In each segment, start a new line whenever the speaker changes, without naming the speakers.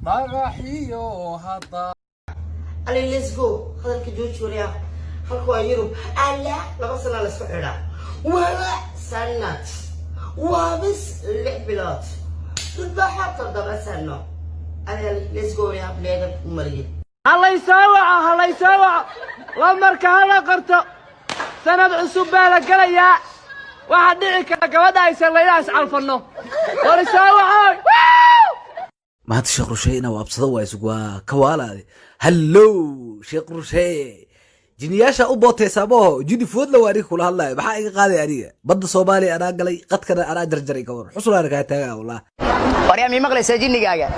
مغاحيو هطا
علي ليتس جو هذا الكجوج وريا halku waa Yurub alla laba sano la soo xidhaa waa sanad waa bis 6 bilood dadba toddoba sano let's go ya bleega mariye
الله يسوع لا marka hala qarto sanad cusub baa la galaya waxa dhici kara gabadha ay salaynaas alfano war isawacay
ما هاد الشيخ رشينا وابصده ويسقوا كوالادي هلو شيخ رشي جنياشا أبوتي سابوه جدي فود لو أريك ولا هلا بحقي قاضي أريه بد صومالي أنا قلي قد كذا أنا جرجري كور حصل أنا كاتها والله
وريا مي مقلي سجيني جاجا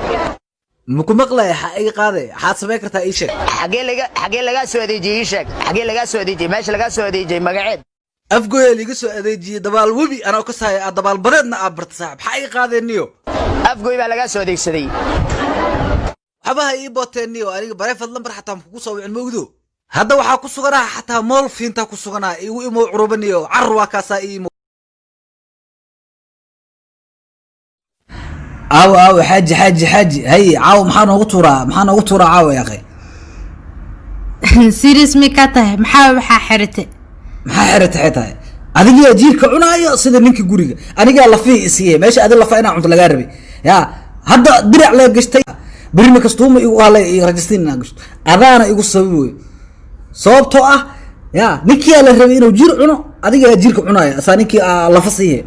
مكو مقلي حقي قاضي حاس ما كرت إيشك
حقي لقى سعودي جي إيشك حقي لقى سعودي جي ماشي لقى سعودي جي مقعد
أفقوي اللي قصوا أديجي دبال وبي أنا وكسها دبال بردنا أبرت صاحب حقي قاضي النيو
أفقوي بقى لقى سعودي سدي
حبها إيبوتي النيو أنا بري فضلا برحتى مكوسة الموجودو هذا وحا كسوغنا حتى مول فينتا كسوغنا إيمو عروبنيو عروا كاسا إيمو عاو حاج هي عاو محانا غطورا عاو يا أخي
سيريس ميكاته محاوي حرته
حتى adiga jiirka cunaayo sida ninka guriga aniga la fiisiye meesha adin la faayna cunto laga rabi ya hadda dirac la gashtay birni kastuuma igu halay rajistina gashto adaana igu sababoy sababtoo ah ya ninkii la rabay inuu jiir cuno adiga jiirka cunaayo asaaninki la fasiye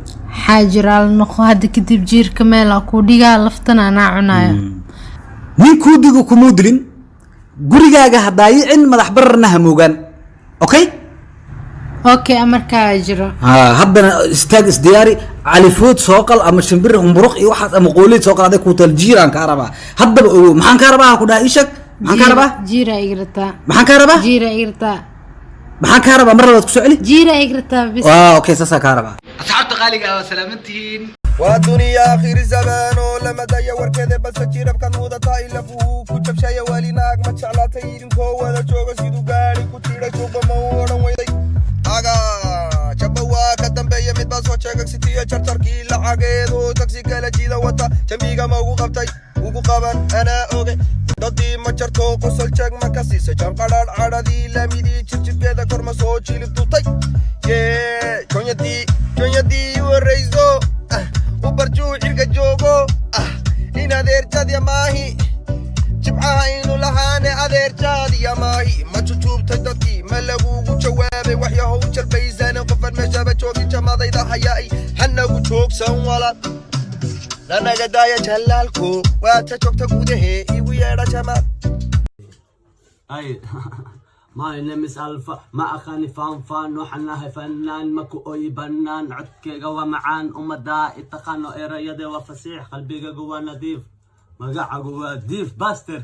xaajiral noqo hada kadib jiirka meel ku dhiga laftana ana cunaayo
ninku digu ku mudlin gurigaaga hadaayicin madax bararna hamoogan okay
اوكي امركا جرو
هبنا استاج دياري علي فود سوقل اما شمبر همبرق اي waxaad ama qoolid soo qaaday ku tal jiiraan ka araba hadaba maxaan ka rabaa ku dhaayishak maxaan ka rabaa
jiira igrata
maxaan ka rabaa
jiira igrata
maxaan ka rabaa mar labaad ku soo celi
jiira igrata bis
okay sasa ka rabaa asxaabta qaaliga ah salaamantiin
waa dunya akhir zaman oo lama daya warkeeda bas jirabkan mudata ila fuu ku jabshay walinaag ma jeclaatay idinkoo wada jooga sidoo gaari ku tiray jooga ma oran weyday aga jabawa ka dambeeya mid baa soo sheegay sitiya chartarkii lacageedo taxi kala jida wata jamiga ma ugu qabtay ugu qaban ana oge dadii ma jarto qosol jeeg ma ka siisay jam qadal cadadii lamidii jirjirkeeda korma soo jilib dutay jonyadii warayso u barjuu cirka joogo in adeerjadya maahi jibcaha inu lahaane adeerjadya maahi ma jujuubtay dadkii ma lagugu jawaabay waxyahow jalbaysan qofan meeshaba joogi jamadayda hayaay hanagu joogsan walaal lanaga daaya jalaalku waa ta joogta gudahe igu yeedha jamaal
ay my name is Alpha ma akhani fan waxanahay fanaan maku oy banaan codkayga waa macaan umada itaqaano erayada waa fasiix qalbiga waa nadiif magacagu waa diif baster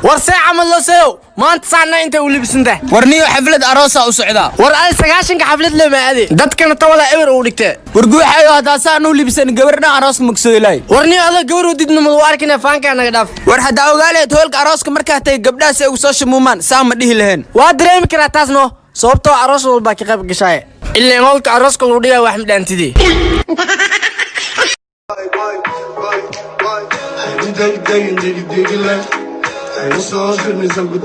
ورساعة من لوسيو ما انت صعنا انت ولبسنده ورنيو حفلة أروسة وسعدا ورقال سقاشنك حفلة لما هذه دات كانت طولة إبر ولكته ورقوي حيو هذا سانو لبسن قبرنا أروس مكسوي لاي ورنيو هذا قبر وديدنا مدواركنا فان كان قداف ورحد أوغالي تولك أروسك مركاتي قبدا سيو سوش مومان سام ديه لهن وادريم كراتاسنو صوبتو أروس والباكي قبل قشاي اللي نقولك أروسك وديها واحمد أنتدي
I was so good, I'm good,